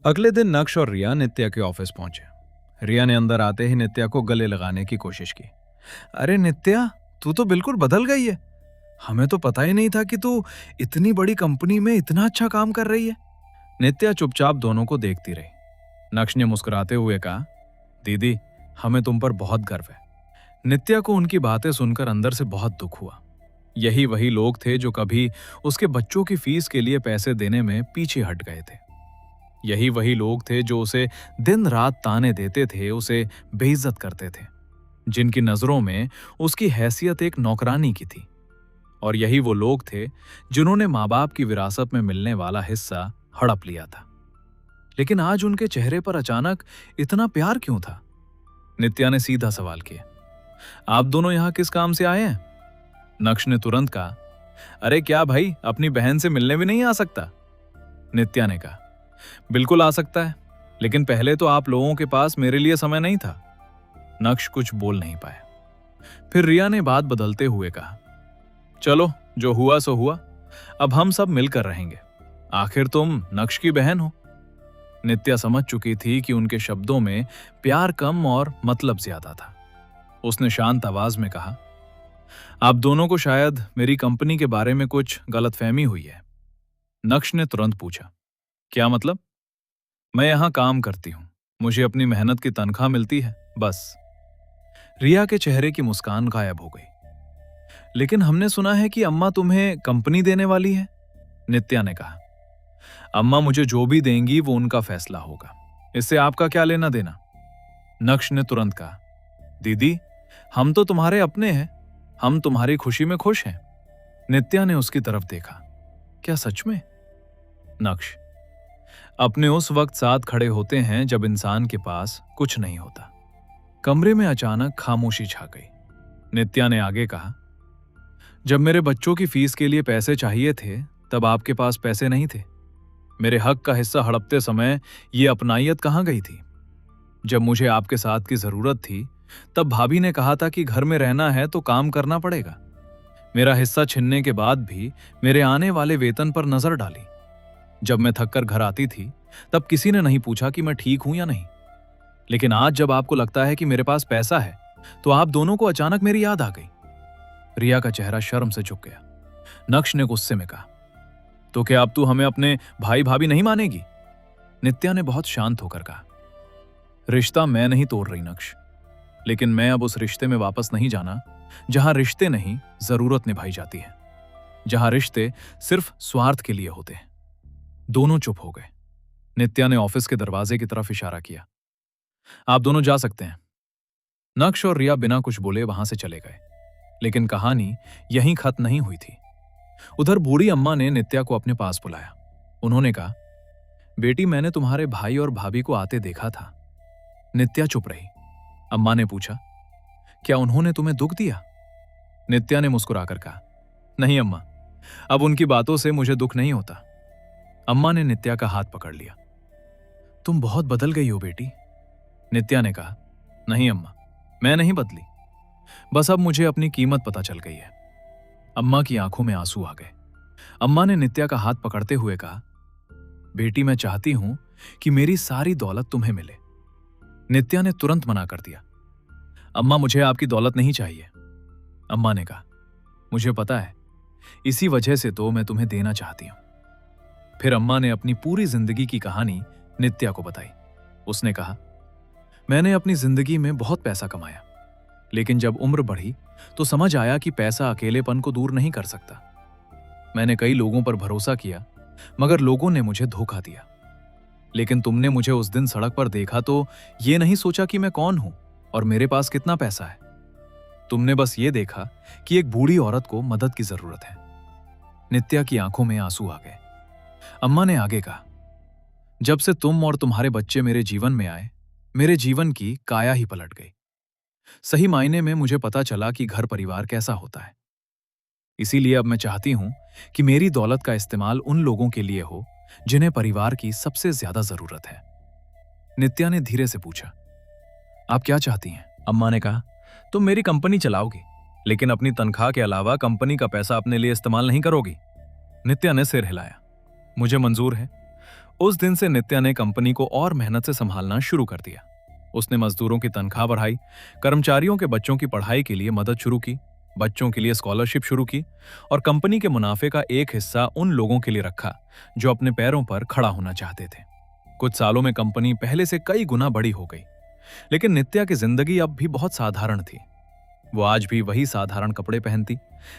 अगले दिन नक्श और रिया नित्या के ऑफिस पहुंचे। रिया ने अंदर आते ही नित्या को गले लगाने की कोशिश की। अरे नित्या, तू तो बिल्कुल बदल गई है। हमें तो पता ही नहीं था कि तू इतनी बड़ी कंपनी में इतना अच्छा काम कर रही है। नित्या चुपचाप दोनों को देखती रही। नक्श ने मुस्कुराते हुए कहा, दीदी, हमें तुम पर बहुत गर्व है। नित्या को उनकी बातें सुनकर अंदर से बहुत दुख हुआ। यही वही लोग थे जो कभी उसके बच्चों की फीस के लिए पैसे देने में पीछे हट गए थे। यही वही लोग थे जो उसे दिन रात ताने देते थे, उसे बेइज्जत करते थे, जिनकी नजरों में उसकी हैसियत एक नौकरानी की थी। और यही वो लोग थे जिन्होंने माँ बाप की विरासत में मिलने वाला हिस्सा हड़प लिया था। लेकिन आज उनके चेहरे पर अचानक इतना प्यार क्यों था? नित्या ने सीधा सवाल किया। आप दोनों यहां किस काम से आए हैं? नक्श ने तुरंत कहा, अरे क्या भाई, अपनी बहन से मिलने भी नहीं आ सकता? नित्या ने कहा, बिल्कुल आ सकता है, लेकिन पहले तो आप लोगों के पास मेरे लिए समय नहीं था। नक्श कुछ बोल नहीं पाया। फिर रिया ने बात बदलते हुए कहा, चलो जो हुआ सो हुआ, अब हम सब मिलकर रहेंगे। आखिर तुम नक्श की बहन हो। नित्या समझ चुकी थी कि उनके शब्दों में प्यार कम और मतलब ज्यादा था। उसने शांत आवाज में कहा, आप दोनों को शायद मेरी कंपनी के बारे में कुछ गलतफहमी हुई है। नक्श ने तुरंत पूछा, क्या मतलब? मैं यहां काम करती हूं, मुझे अपनी मेहनत की तनख्वाह मिलती है, बस। रिया के चेहरे की मुस्कान गायब हो गई। लेकिन हमने सुना है कि अम्मा तुम्हें कंपनी देने वाली है। नित्या ने कहा, अम्मा मुझे जो भी देंगी वो उनका फैसला होगा, इससे आपका क्या लेना देना? नक्श ने तुरंत कहा, दीदी, हम तो तुम्हारे अपने हैं, हम तुम्हारी खुशी में खुश हैं। नित्या ने उसकी तरफ देखा, क्या सच में? नक्श, अपने उस वक्त साथ खड़े होते हैं जब इंसान के पास कुछ नहीं होता। कमरे में अचानक खामोशी छा गई। नित्या ने आगे कहा, जब मेरे बच्चों की फीस के लिए पैसे चाहिए थे तब आपके पास पैसे नहीं थे। मेरे हक का हिस्सा हड़पते समय ये अपनाइयत कहां गई थी? जब मुझे आपके साथ की जरूरत थी तब भाभी ने कहा था कि घर में रहना है तो काम करना पड़ेगा। मेरा हिस्सा छिनने के बाद भी मेरे आने वाले वेतन पर नजर डाली। जब मैं थककर घर आती थी तब किसी ने नहीं पूछा कि मैं ठीक हूं या नहीं। लेकिन आज जब आपको लगता है कि मेरे पास पैसा है तो आप दोनों को अचानक मेरी याद आ गई। रिया का चेहरा शर्म से झुक गया। नक्श ने गुस्से में कहा, तो क्या अब तू हमें अपने भाई भाभी नहीं मानेगी? नित्या ने बहुत शांत होकर कहा, रिश्ता मैं नहीं तोड़ रही नक्श, लेकिन मैं अब उस रिश्ते में वापस नहीं जाना जहां रिश्ते नहीं, जरूरत निभाई जाती है, जहां रिश्ते सिर्फ स्वार्थ के लिए होते हैं। दोनों चुप हो गए। नित्या ने ऑफिस के दरवाजे की तरफ इशारा किया, आप दोनों जा सकते हैं। नक्श और रिया बिना कुछ बोले वहां से चले गए। लेकिन कहानी यहीं खत्म नहीं हुई थी। उधर बूढ़ी अम्मा ने नित्या को अपने पास बुलाया। उन्होंने कहा, बेटी, मैंने तुम्हारे भाई और भाभी को आते देखा था। नित्या चुप रही। अम्मा ने पूछा, क्या उन्होंने तुम्हें दुख दिया? नित्या ने मुस्कुराकर कहा, नहीं अम्मा, अब उनकी बातों से मुझे दुख नहीं होता। अम्मा ने नित्या का हाथ पकड़ लिया। तुम बहुत बदल गई हो बेटी। नित्या ने कहा, नहीं अम्मा, मैं नहीं बदली, बस अब मुझे अपनी कीमत पता चल गई है। अम्मा की आंखों में आंसू आ गए। अम्मा ने नित्या का हाथ पकड़ते हुए कहा, बेटी, मैं चाहती हूं कि मेरी सारी दौलत तुम्हें मिले। नित्या ने तुरंत मना कर दिया, अम्मा, मुझे आपकी दौलत नहीं चाहिए। अम्मा ने कहा, मुझे पता है, इसी वजह से तो मैं तुम्हें देना चाहती हूं। फिर अम्मा ने अपनी पूरी जिंदगी की कहानी नित्या को बताई। उसने कहा, मैंने अपनी जिंदगी में बहुत पैसा कमाया, लेकिन जब उम्र बढ़ी तो समझ आया कि पैसा अकेलेपन को दूर नहीं कर सकता। मैंने कई लोगों पर भरोसा किया, मगर लोगों ने मुझे धोखा दिया। लेकिन तुमने मुझे उस दिन सड़क पर देखा तो ये नहीं सोचा कि मैं कौन हूं और मेरे पास कितना पैसा है। तुमने बस ये देखा कि एक बूढ़ी औरत को मदद की जरूरत है। नित्या की आंखों में आंसू आ गए। अम्मा ने आगे कहा, जब से तुम और तुम्हारे बच्चे मेरे जीवन में आए, मेरे जीवन की काया ही पलट गई। सही मायने में मुझे पता चला कि घर परिवार कैसा होता है। इसीलिए अब मैं चाहती हूं कि मेरी दौलत का इस्तेमाल उन लोगों के लिए हो जिन्हें परिवार की सबसे ज्यादा जरूरत है। नित्या ने धीरे से पूछा, आप क्या चाहती हैं? अम्मा ने कहा, तुम मेरी कंपनी चलाओगी, लेकिन अपनी तनख्वाह के अलावा कंपनी का पैसा अपने लिए इस्तेमाल नहीं करोगी। नित्या ने सिर हिलाया, मुझे मंजूर है, उस दिन से नित्या ने कंपनी को और मेहनत से संभालना शुरू कर दिया। उसने मजदूरों की तनख्वाह बढ़ाई, कर्मचारियों के बच्चों की पढ़ाई के लिए मदद शुरू की, बच्चों के लिए स्कॉलरशिप शुरू की और कंपनी के मुनाफे का एक हिस्सा उन लोगों के लिए रखा जो अपने पैरों पर खड़ा होना चाहते थे। कुछ सालों में कंपनी पहले से कई गुना बड़ी हो गई, लेकिन नित्या की जिंदगी अब भी बहुत साधारण थी। वो आज भी वही साधारण कपड़े पहनती,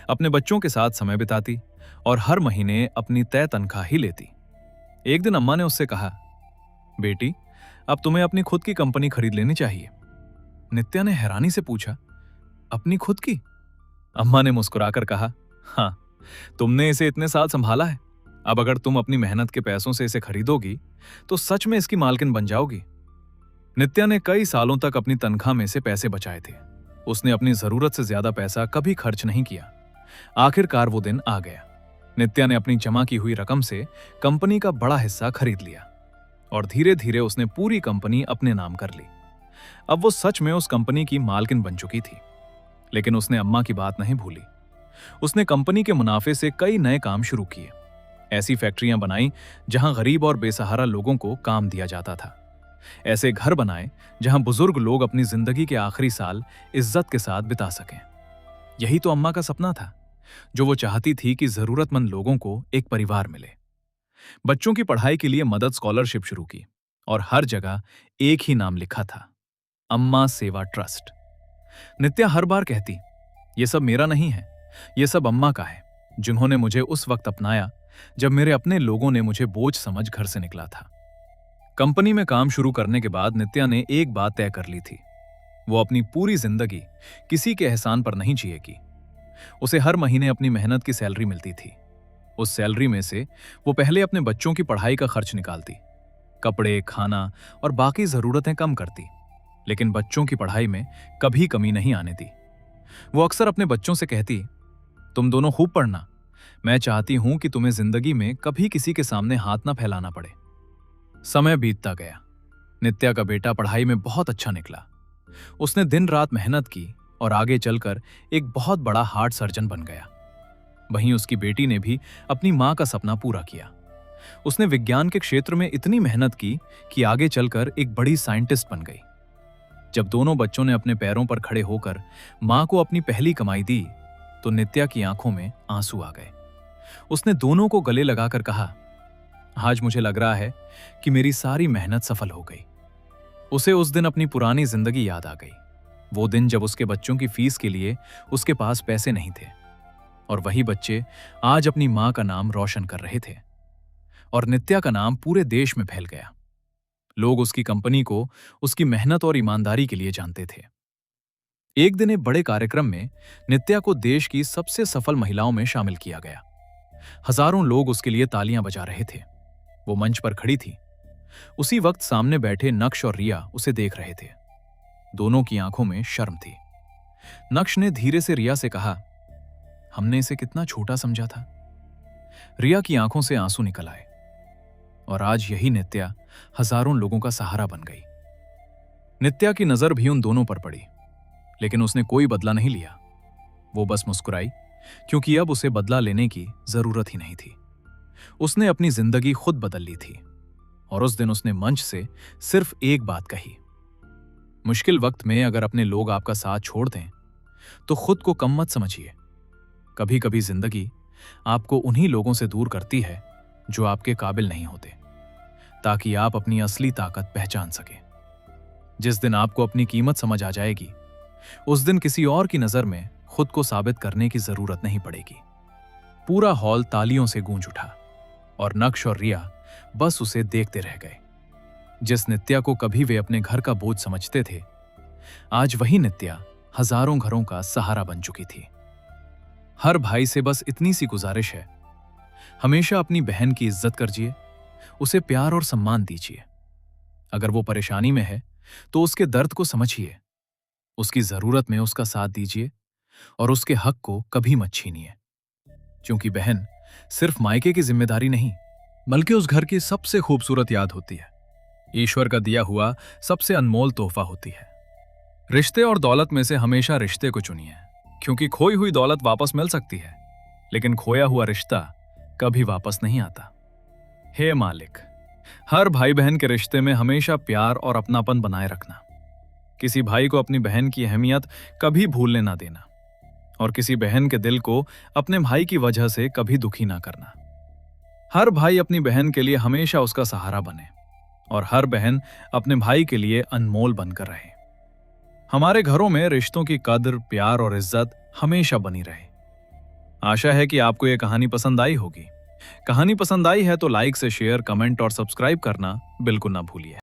अपने बच्चों के साथ समय बिताती और हर महीने अपनी तय तनख्वाह ही लेती। एक दिन अम्मा ने उससे कहा, बेटी, अब तुम्हें अपनी खुद की कंपनी खरीद लेनी चाहिए। नित्या ने हैरानी से पूछा, अपनी खुद की? अम्मा ने मुस्कुराकर कहा, हाँ, तुमने इसे इतने साल संभाला है, अब अगर तुम अपनी मेहनत के पैसों से इसे खरीदोगी तो सच में इसकी मालकिन बन जाओगी। नित्या ने कई सालों तक अपनी तनख्वाह में से पैसे बचाए थे। उसने अपनी जरूरत से ज्यादा पैसा कभी खर्च नहीं किया। आखिरकार वो दिन आ गया। नित्या ने अपनी जमा की हुई रकम से कंपनी का बड़ा हिस्सा खरीद लिया और धीरे धीरे उसने पूरी कंपनी अपने नाम कर ली। अब वो सच में उस कंपनी की मालकिन बन चुकी थी। लेकिन उसने अम्मा की बात नहीं भूली। उसने कंपनी के मुनाफे से कई नए काम शुरू किए। ऐसी फैक्ट्रियां बनाई जहां गरीब और बेसहारा लोगों को काम दिया जाता था। ऐसे घर बनाए जहां बुजुर्ग लोग अपनी जिंदगी के आखिरी साल इज्जत के साथ बिता सकें। यही तो अम्मा का सपना था, जो वो चाहती थी कि जरूरतमंद लोगों को एक परिवार मिले। बच्चों की पढ़ाई के लिए मदद स्कॉलरशिप शुरू की और हर जगह एक ही नाम लिखा था, अम्मा सेवा ट्रस्ट। नित्या हर बार कहती, ये सब मेरा नहीं है, ये सब अम्मा का है, जिन्होंने मुझे उस वक्त अपनाया जब मेरे अपने लोगों ने मुझे बोझ समझ घर से निकला था। कंपनी में काम शुरू करने के बाद नित्या ने एक बात तय कर ली थी, वो अपनी पूरी जिंदगी किसी के एहसान पर नहीं जिएगी। उसे हर महीने अपनी मेहनत की सैलरी मिलती थी। उस सैलरी में से वो पहले अपने बच्चों की पढ़ाई का खर्च निकालती, कपड़े, खाना और बाकी जरूरतें कम करती, लेकिन बच्चों की पढ़ाई में कभी कमी नहीं आने दी। वो अक्सर अपने बच्चों से कहती, तुम दोनों खूब पढ़ना, मैं चाहती हूं कि तुम्हें जिंदगी में कभी किसी के सामने हाथ ना फैलाना पड़े। समय बीतता गया। नित्या का बेटा पढ़ाई में बहुत अच्छा निकला। उसने दिन रात मेहनत की और आगे चलकर एक बहुत बड़ा हार्ट सर्जन बन गया। वहीं उसकी बेटी ने भी अपनी मां का सपना पूरा किया। उसने विज्ञान के क्षेत्र में इतनी मेहनत की कि आगे चलकर एक बड़ी साइंटिस्ट बन गई। जब दोनों बच्चों ने अपने पैरों पर खड़े होकर मां को अपनी पहली कमाई दी, तो नित्या की आंखों में आंसू आ गए। उसने दोनों को गले लगाकर कहा, आज मुझे लग रहा है कि मेरी सारी मेहनत सफल हो गई। उसे उस दिन अपनी पुरानी जिंदगी याद आ गई। वो दिन जब उसके बच्चों की फीस के लिए उसके पास पैसे नहीं थे और वही बच्चे आज अपनी मां का नाम रोशन कर रहे थे और नित्या का नाम पूरे देश में फैल गया। लोग उसकी कंपनी को उसकी मेहनत और ईमानदारी के लिए जानते थे। एक दिन एक बड़े कार्यक्रम में नित्या को देश की सबसे सफल महिलाओं में शामिल किया गया। हजारों लोग उसके लिए तालियां बजा रहे थे। वो मंच पर खड़ी थी। उसी वक्त सामने बैठे नक्श और रिया उसे देख रहे थे। दोनों की आंखों में शर्म थी। नक्श ने धीरे से रिया से कहा, हमने इसे कितना छोटा समझा था। रिया की आंखों से आंसू निकल आए और आज यही नित्या हजारों लोगों का सहारा बन गई। नित्या की नजर भी उन दोनों पर पड़ी, लेकिन उसने कोई बदला नहीं लिया। वो बस मुस्कुराई, क्योंकि अब उसे बदला लेने की जरूरत ही नहीं थी। उसने अपनी जिंदगी खुद बदल ली थी और उस दिन उसने मंच से सिर्फ एक बात कही, मुश्किल वक्त में अगर अपने लोग आपका साथ छोड़ दें तो खुद को कम मत समझिए। कभी कभी जिंदगी आपको उन्हीं लोगों से दूर करती है जो आपके काबिल नहीं होते, ताकि आप अपनी असली ताकत पहचान सकें। जिस दिन आपको अपनी कीमत समझ आ जाएगी, उस दिन किसी और की नजर में खुद को साबित करने की जरूरत नहीं पड़ेगी। पूरा हॉल तालियों से गूंज उठा और नक्श और रिया बस उसे देखते रह गए। जिस नित्या को कभी वे अपने घर का बोझ समझते थे, आज वही नित्या हजारों घरों का सहारा बन चुकी थी। हर भाई से बस इतनी सी गुजारिश है, हमेशा अपनी बहन की इज्जत करिए, उसे प्यार और सम्मान दीजिए। अगर वो परेशानी में है तो उसके दर्द को समझिए, उसकी जरूरत में उसका साथ दीजिए और उसके हक को कभी मत छीनिए, क्योंकि बहन सिर्फ मायके की जिम्मेदारी नहीं, बल्कि उस घर की सबसे खूबसूरत याद होती है, ईश्वर का दिया हुआ सबसे अनमोल तोहफा होती है। रिश्ते और दौलत में से हमेशा रिश्ते को चुनिए, क्योंकि खोई हुई दौलत वापस मिल सकती है, लेकिन खोया हुआ रिश्ता कभी वापस नहीं आता। हे मालिक, हर भाई बहन के रिश्ते में हमेशा प्यार और अपनापन बनाए रखना। किसी भाई को अपनी बहन की अहमियत कभी भूलने ना देना और किसी बहन के दिल को अपने भाई की वजह से कभी दुखी ना करना। हर भाई अपनी बहन के लिए हमेशा उसका सहारा बने और हर बहन अपने भाई के लिए अनमोल बनकर रहे। हमारे घरों में रिश्तों की कद्र, प्यार और इज्जत हमेशा बनी रहे। आशा है कि आपको यह कहानी पसंद आई होगी। कहानी पसंद आई है तो लाइक से शेयर, कमेंट और सब्सक्राइब करना बिल्कुल ना भूलिए।